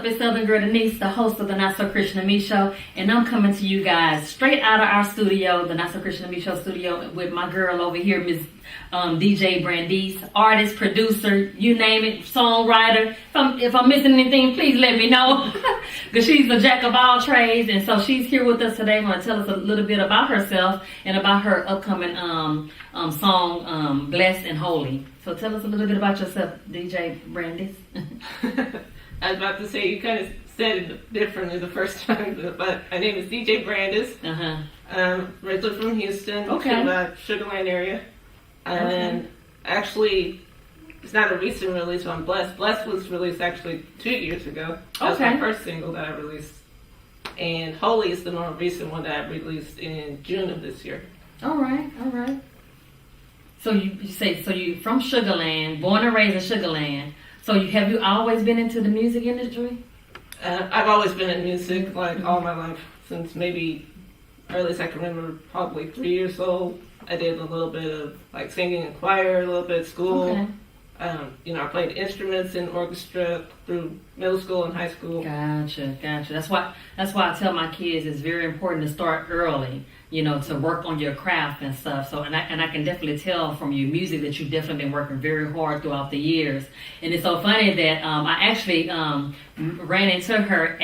It's Southern Girl Denise, the host of the Not So Christian Me Show, and I'm coming to you guys straight out of our studio, the Not So Christian Me Show studio, with my girl over here, Miss DJ Brandice, artist, producer, you name it, songwriter. If I'm missing anything, please let me know, because she's the jack of all trades, and so she's here with us today. Want to tell us a little bit about herself and about her upcoming song, Blessed and Holy. So tell us a little bit about yourself, DJ Brandice. I was about to say, you kind of said it differently the first time, but my name is DJ Brandice. Originally from Houston, Sugar Land area. And actually, it's not a recent release on Blessed. Blessed was released actually 2 years ago. That was my first single that I released. And Holy is the more recent one that I released in June of this year. All right. So you from Sugar Land, born and raised in Sugar Land. So have you always been into the music industry? I've always been in music, like all my life, since maybe earliest I can remember, probably 3 years old. I did a little bit of like singing in choir, a little bit at school. Okay. I played instruments in orchestra through middle school and high school. Gotcha. That's why I tell my kids it's very important to start early, to work on your craft and stuff. So, and I can definitely tell from your music that you've definitely been working very hard throughout the years. And it's so funny that I actually ran into her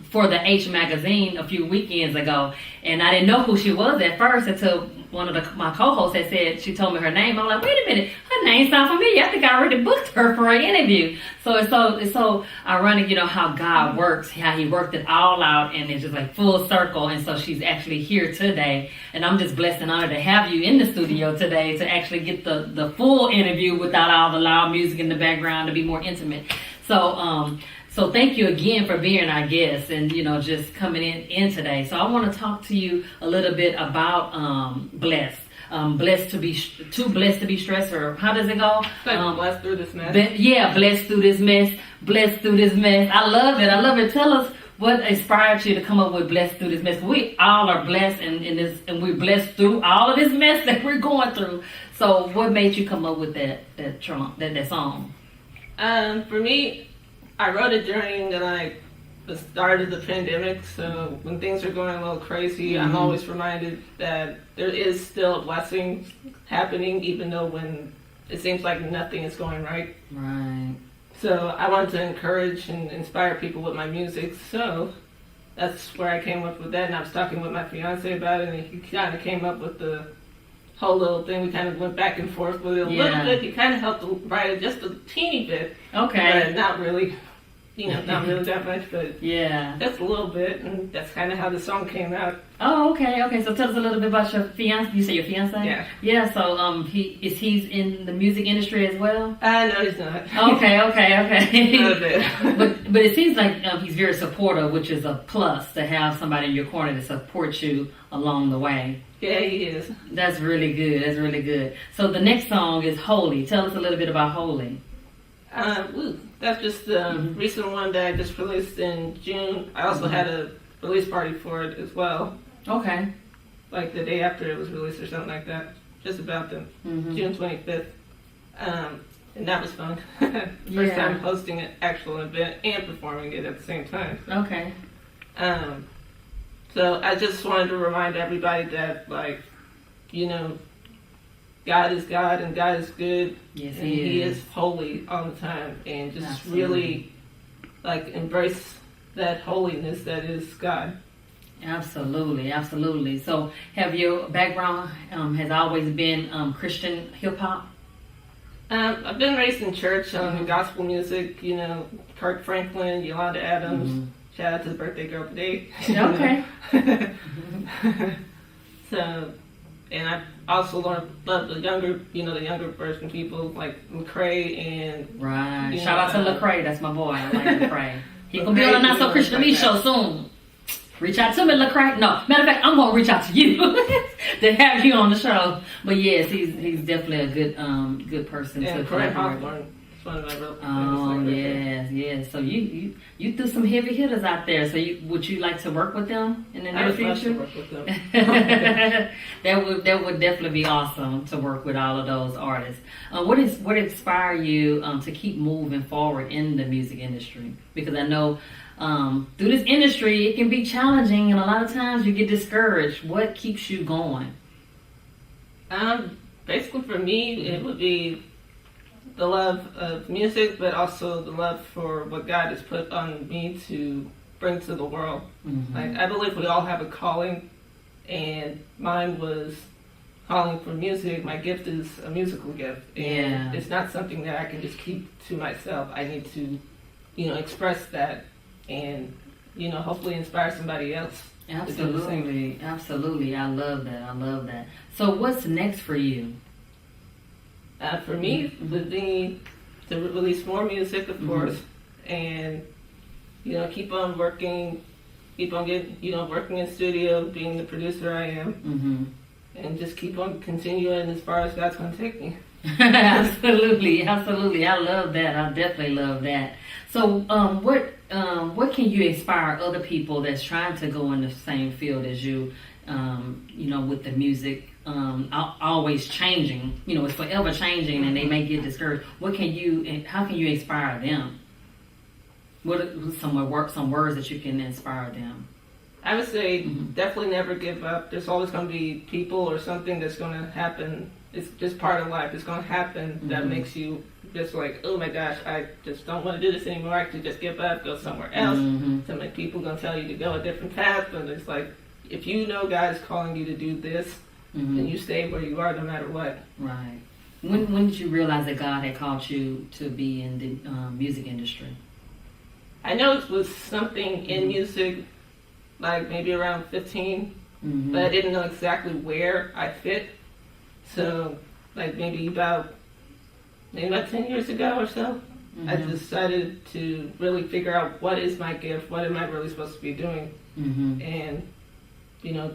for the H magazine a few weekends ago, and I didn't know who she was at first until one of my co-hosts had said, she told me her name. I'm like, wait a minute, her name sounds familiar. I think I already booked her for an interview. So it's so ironic, how God works, how He worked it all out, and it's just like full circle. And so she's actually here today, and I'm just blessed and honored to have you in the studio today to actually get the full interview without all the loud music in the background, to be more intimate. So thank you again for being our guest and, just coming in today. So I want to talk to you a little bit about blessed. Blessed to be stressed, or how does it go? Blessed through this mess. Blessed through this mess. Blessed through this mess. I love it. Tell us what inspired you to come up with Blessed Through This Mess. We all are blessed and we're blessed through all of this mess that we're going through. So what made you come up with that song? For me, I wrote it during the start of the pandemic. So when things are going a little crazy, I'm always reminded that there is still a blessing happening, even though when it seems like nothing is going right. Right. So I wanted to encourage and inspire people with my music. So that's where I came up with that. And I was talking with my fiance about it, and he kind of came up with the whole little thing. We kind of went back and forth with it a little bit. He kind of helped to write it just a teeny bit. Okay. But not really, not really that much, but just a little bit. And that's kind of how the song came out. Oh, okay. So tell us a little bit about your fiance. You say your fiance? Yeah. Yeah, so he's in the music industry as well? No, he's not. Okay. Not a bit. but it seems like he's very supportive, which is a plus to have somebody in your corner to support you along the way. Yeah, he is. That's really good. So the next song is Holy. Tell us a little bit about Holy. That's just the recent one that I just released in June. I also had a release party for it as well. Okay. Like the day after it was released or something like that. Just about the June 25th. And that was fun. First time hosting an actual event and performing it at the same time. Okay. So I just wanted to remind everybody that, God is God and God is good. Yes, and He is holy all the time. And just really, embrace that holiness that is God. Absolutely. So have your background has always been Christian hip-hop? I've been raised in church on gospel music, Kirk Franklin, Yolanda Adams. Shout out to the birthday girl today. Okay. So, and I also love the younger version people like Lecrae and right. Shout out to Lecrae. That's my boy. I like Lecrae. He gonna be on the Not So Christian Me show soon. Reach out to me, Lecrae. No, matter of fact, I'm gonna reach out to you to have you on the show. But yes, he's definitely a good person to collaborate. Oh yes. So you threw some heavy hitters out there. So would you like to work with them in the near future? Work with them. that would definitely be awesome to work with all of those artists. What inspired you to keep moving forward in the music industry? Because I know through this industry it can be challenging, and a lot of times you get discouraged. What keeps you going? Basically for me, it would be the love of music, but also the love for what God has put on me to bring to the world. Mm-hmm. Like, I believe we all have a calling, and mine was calling for music. My gift is a musical gift, and it's not something that I can just keep to myself. I need to, express that, and hopefully inspire somebody else. Absolutely. I love that. So what's next for you? For me, would be to release more music, of course, and keep on working, working in studio, being the producer I am, and just keep on continuing as far as God's going to take me. Absolutely. I love that. I definitely love that. So, what can you inspire other people that's trying to go in the same field as you? With the music, always changing. It's forever changing, and they may get discouraged. How can you inspire them? What are some words that you can inspire them? I would say definitely never give up. There's always going to be people or something that's going to happen. It's just part of life. It's going to happen that makes you just like, oh my gosh, I just don't want to do this anymore. I could just give up, go somewhere else. Some people going to tell you to go a different path, but it's like, if you know God is calling you to do this, then you stay where you are no matter what. Right. When did you realize that God had called you to be in the music industry? I know it was something in music, like maybe around 15, but I didn't know exactly where I fit. So, like maybe about 10 years ago or so, I decided to really figure out what is my gift, what am I really supposed to be doing, and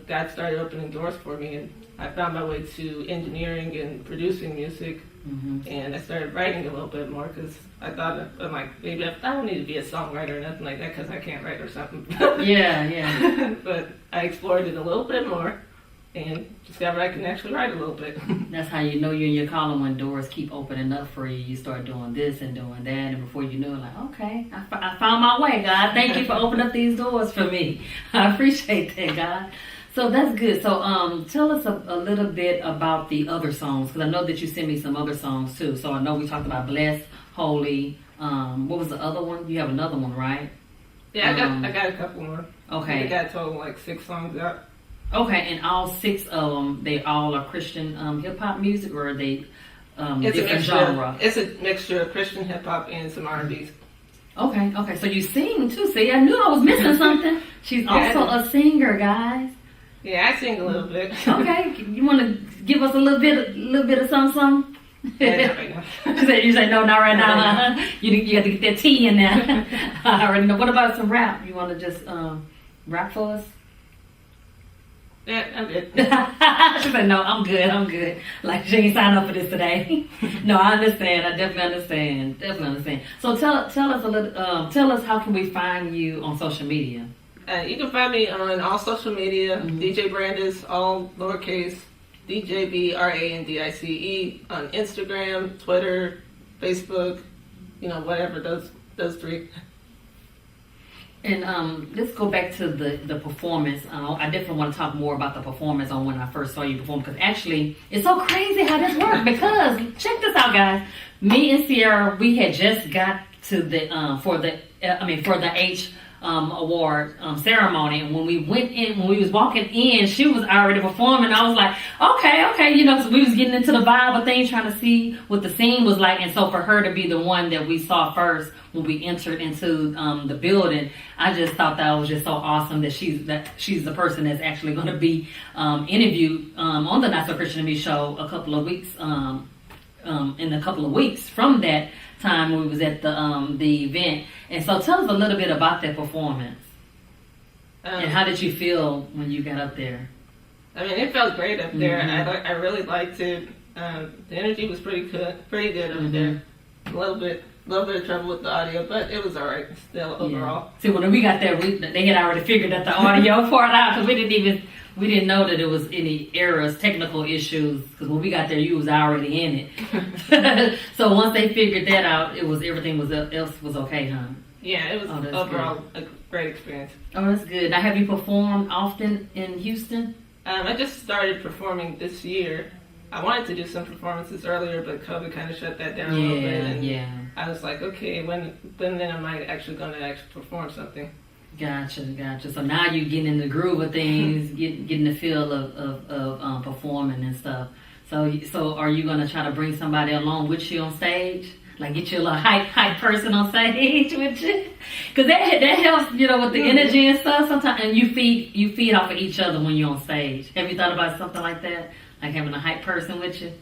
God started opening doors for me, and I found my way to engineering and producing music, and I started writing a little bit more because I thought, maybe I don't need to be a songwriter or nothing like that because I can't write or something. Yeah. But I explored it a little bit more and discovered I can actually write a little bit. That's how you know you're in your calling, when doors keep opening up for you. You start doing this and doing that, and before you know it, like, okay, I found my way, God. Thank you for opening up these doors for me. I appreciate that, God. So that's good. So tell us a little bit about the other songs, because I know that you sent me some other songs too. So I know we talked about Blessed, Holy. What was the other one? You have another one, right? Yeah, I got a couple more. Okay. I got a total like 6 songs out. Okay, and all 6 of them, they all are Christian hip hop music, or are they different genre? It's a mixture of Christian hip hop and some R&B. Okay. So you sing too. See, I knew I was missing something. She's also a singer, guys. Yeah, I sing a little bit. Okay, you want to give us a little bit of something? Yeah, not right now. You say no, not right now. You have to get that tea in there. I already know. What about some rap? You want to just rap for us? Yeah, I'm good. She said, no, I'm good. Like, she ain't signed up for this today. No, I understand. I definitely understand. So tell us a little. Tell us, how can we find you on social media? You can find me on all social media, DJ Brandice, all lowercase, DJ Brandice, on Instagram, Twitter, Facebook, whatever, those 3. And let's go back to the performance. I definitely want to talk more about the performance on when I first saw you perform, because actually it's so crazy how this worked. Because check this out, guys. Me and Sierra, we had just got to the for the award ceremony, and when we was walking in, she was already performing. I was like, okay, you know, so we was getting into the vibe of things, trying to see what the scene was like. And so for her to be the one that we saw first when we entered into the building, I just thought that was just so awesome that she's the person that's actually going to be interviewed on the Not So Christian to Me show in a couple of weeks from that time when we was at the event. And so tell us a little bit about that performance. And how did you feel when you got up there? I mean, it felt great up there. I really liked it. The energy was pretty good up there. A little bit of trouble with the audio, but it was all right still overall. See, when we got there, they had already figured that the audio part out, because we didn't know that there was any errors, technical issues, because when we got there, you was already in it. So once they figured that out, everything else was okay, huh? Yeah, it was overall a great experience. Oh, that's good. Now, have you performed often in Houston? I just started performing this year. I wanted to do some performances earlier, but COVID kind of shut that down a little bit. And I was like, okay, when then am I actually going to perform something? Gotcha. So now you're getting in the groove of things, getting the feel of performing and stuff. So are you going to try to bring somebody along with you on stage? Like get you a little hype person on stage with you? Because that helps, you know, with the energy and stuff sometimes. And you feed off of each other when you're on stage. Have you thought about something like that? Like having a hype person with you?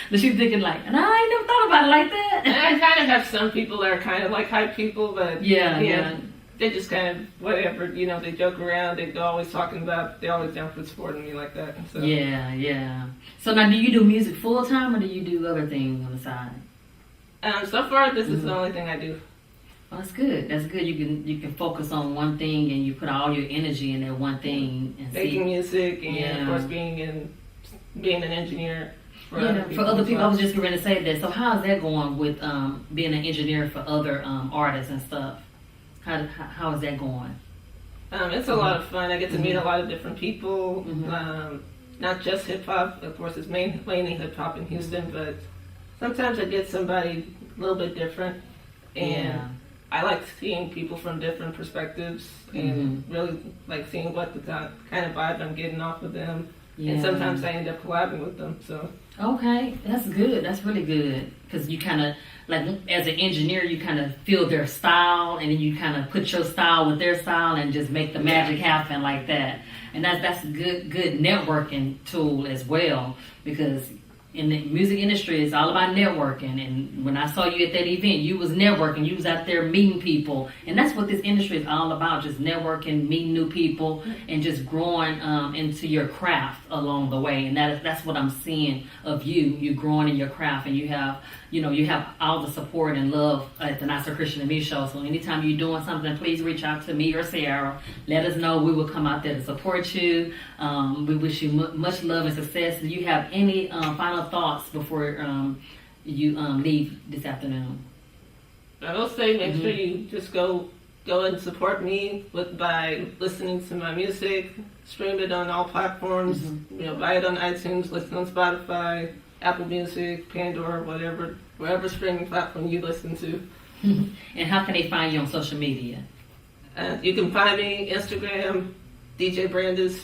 But she's thinking like, and I ain't never thought about it like that. I kind of have some people that are kind of like hype people, but yeah. They just kind of whatever, you know, they joke around. They're always talking about, they're always down for supporting me like that. So. Yeah. So now, do you do music full time or do you do other things on the side? So far, this is the only thing I do. Well, that's good. You can focus on one thing and you put all your energy in that one thing. And making music and of course being an engineer. For other people, I was just going to say that. So how is that going with being an engineer for other artists and stuff? How is that going? It's a lot of fun. I get to meet a lot of different people. Not just hip hop. Of course, it's mainly hip hop in Houston, but sometimes I get somebody a little bit different, and I like seeing people from different perspectives and really like seeing what the kind of vibe I'm getting off of them. Yeah. And sometimes I end up collabing with them. So okay, that's good. That's really good, because you kind of like as an engineer, you kind of feel their style, and then you kind of put your style with their style and just make the magic happen like that. And that's a good networking tool as well, because in the music industry, it's all about networking. And when I saw you at that event, you was networking. You was out there meeting people. And that's what this industry is all about, just networking, meeting new people, and just growing into your craft along the way. And that's what I'm seeing of you. You're growing in your craft, and you have all the support and love at the Not So Christian to Me show. So anytime you're doing something, please reach out to me or Sarah. Let us know. We will come out there to support you. We wish you much love and success. Do you have any final thoughts before you leave this afternoon? I will say, make sure you just go and support me by listening to my music. Stream it on all platforms. Buy it on iTunes, listen on Spotify, Apple Music, Pandora, whatever streaming platform you listen to. And how can they find you on social media? You can find me Instagram, DJ Brandice,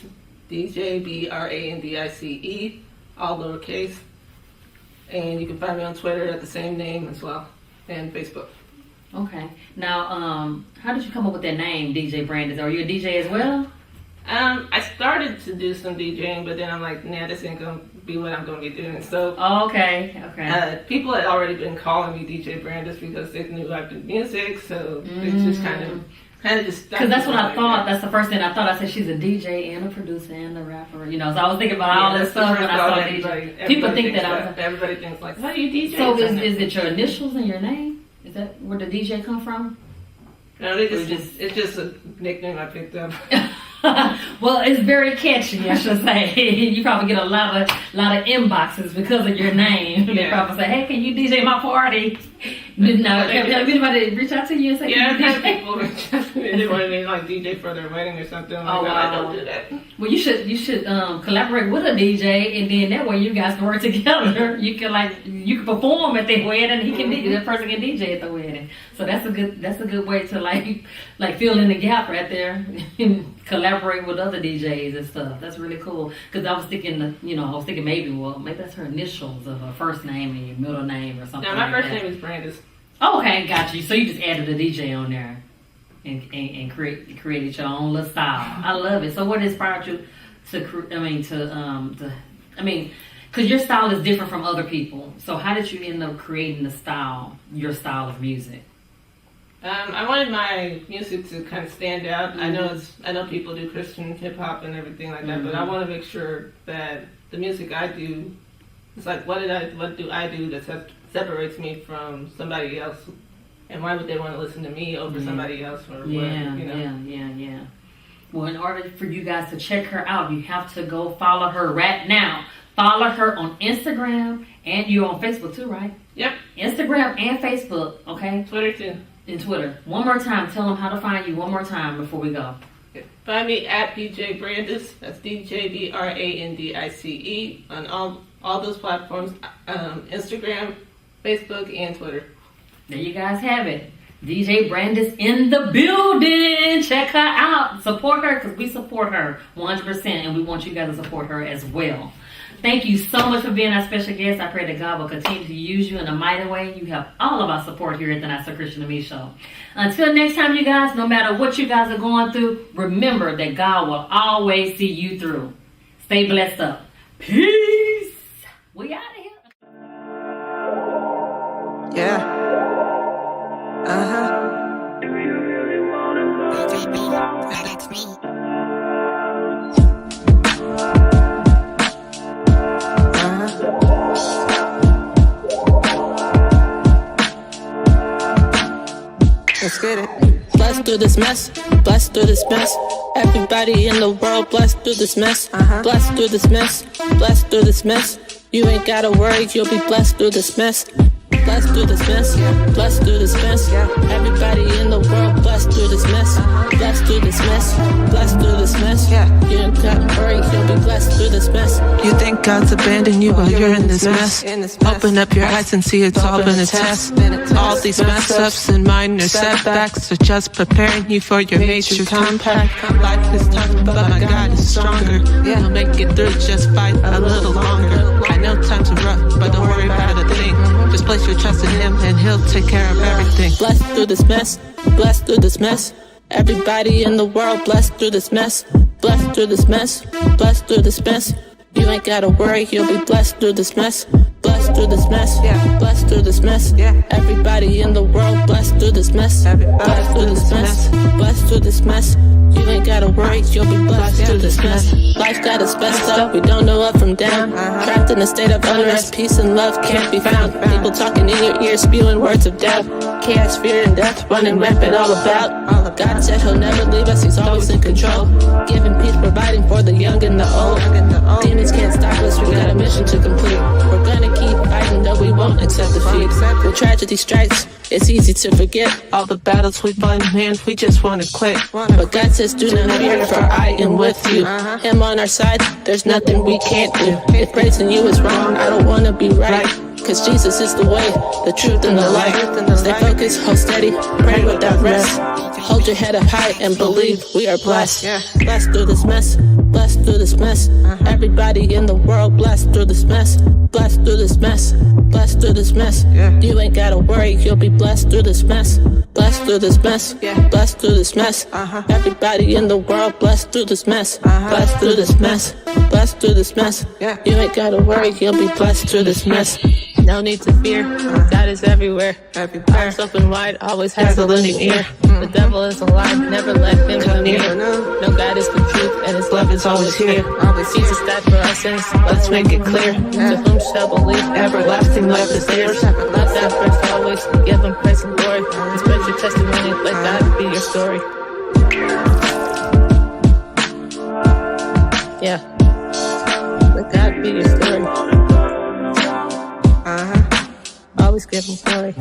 DJ Brandice, all lowercase. And you can find me on Twitter at the same name as well, and Facebook. Okay. Now, how did you come up with that name, DJ Brandice? Are you a DJ as well? I started to do some DJing, but then I'm like, nah, this ain't gonna be what I'm gonna be doing. So, okay. People had already been calling me DJ Brandice because they knew I did music, so it's just kind of just. Because that's what I thought. That's the first thing I thought. I said she's a DJ and a producer and a rapper. So I was thinking about all this stuff when I saw DJ. People think that everybody thinks like, how do you DJ? So is it your initials and your name? Is that where the DJ come from? No, it's just a nickname I picked up. Well, it's very catchy, I should say. You probably get a lot of inboxes because of your name. They probably say, "Hey, can you DJ my party?" Have anybody reach out to you and say, yeah, I've had people reach out to me. They wanted me to like DJ for their wedding or something. Oh, wow. I don't do that. Well, you should collaborate with a DJ, and then that way you guys can work together. You can perform at their wedding, and that person can DJ at the wedding. So that's a good way to like fill in the gap right there and collaborate with other DJs and stuff. That's really cool. Because I was thinking maybe that's her initials of her first name and your middle name or something. No, my first name is Brandice. Oh, okay, got you. So you just added a DJ on there and created your own little style. I love it. So what inspired you because your style is different from other people. So how did you end up creating your style of music? I wanted my music to kind of stand out. Mm-hmm. I know people do Christian hip hop and everything like that, mm-hmm. but I want to make sure that the music I do, it's like what do I do that separates me from somebody else, and why would they want to listen to me over somebody else or whatever, you know? Yeah. Well, in order for you guys to check her out, you have to go follow her right now. Follow her on Instagram, and you're on Facebook too, right? Yep. Instagram and Facebook, okay? Twitter too. And Twitter. One more time, tell them how to find you one more time before we go. Find me at DJ Brandice. That's DJBrandice on all those platforms, Instagram, Facebook, and Twitter. There you guys have it. DJ Brandice in the building. Check her out. Support her because we support her 100%, and we want you guys to support her as well. Thank you so much for being our special guest. I pray that God will continue to use you in a mighty way. You have all of our support here at the Not So Christian to Me Show. Until next time, you guys, no matter what you guys are going through, remember that God will always see you through. Stay blessed up. Peace. We out of here. Yeah. That's me. Let's get it. Blessed through this mess, blessed through this mess. Everybody in the world blessed through this mess. Blessed through this mess, blessed through this mess. You ain't gotta worry, you'll be blessed through this mess. Blessed through this mess, blessed through this mess. Everybody in the world blessed through this mess. Blessed through this mess, blessed through this mess. You ain't gotta worry, you'll be blessed through this mess. You think God's abandoned you while you're in this mess? Open up your eyes and see it's all been a test. All these mess ups and minor setbacks are just preparing you for your major comeback. Life is tough, but my God is stronger. You'll make it through, just fight a little longer. I know times are rough, but don't worry about a thing. Just place your trust in Him and He'll take care of everything. Blessed through this mess, blessed through this mess. Everybody in the world blessed through this mess. Blessed through this mess, blessed through this mess. You ain't gotta worry, you'll be blessed through this mess. Blessed through this mess, blessed through this mess. Everybody in the world blessed through this mess. Blessed through this mess, blessed through this mess. You ain't gotta worry, you'll be blessed through this mess. Life got us messed up, we don't know up from down. Trapped in a state of unrest, peace and love can't be found. People talking in your ear, spewing words of doubt. Chaos, fear, and death running rampant all about. God said He'll never leave us, He's always in control. Giving peace, providing for the young and the old. Demons can't stop us, we got a mission to complete. We're gonna keep fighting, though we won't accept defeat. When tragedy strikes, it's easy to forget all the battles we won, man, we just wanna quit. But God says do not fear, for I am with you. Him on our side, there's nothing we can't do. If praising you is wrong, I don't wanna be right. Cause Jesus is the way, the truth, and the light. Stay focused, hold steady, pray without rest. Hold your head up high and believe we are blessed. Blessed through this mess, blessed through this mess. Everybody in the world blessed through this mess. Blessed through this mess, blessed through this mess. You ain't gotta worry, you'll be blessed through this mess. Blessed through this mess, blessed through this mess. Everybody in the world blessed through this mess. Blessed through this mess, blessed through this mess. You ain't gotta worry, you'll be blessed through this mess. No need to fear, God is everywhere. Arms open wide, always has a listening ear. The devil is alive, never let him come near. No, God is the truth, and His love is always here. Jesus died for our sins, let's make it clear. To whom shall believe, everlasting life is theirs. Let that first always, give Him praise and glory. Spread your testimony, let God be your story. Yeah, let God be your story. Always give Him glory.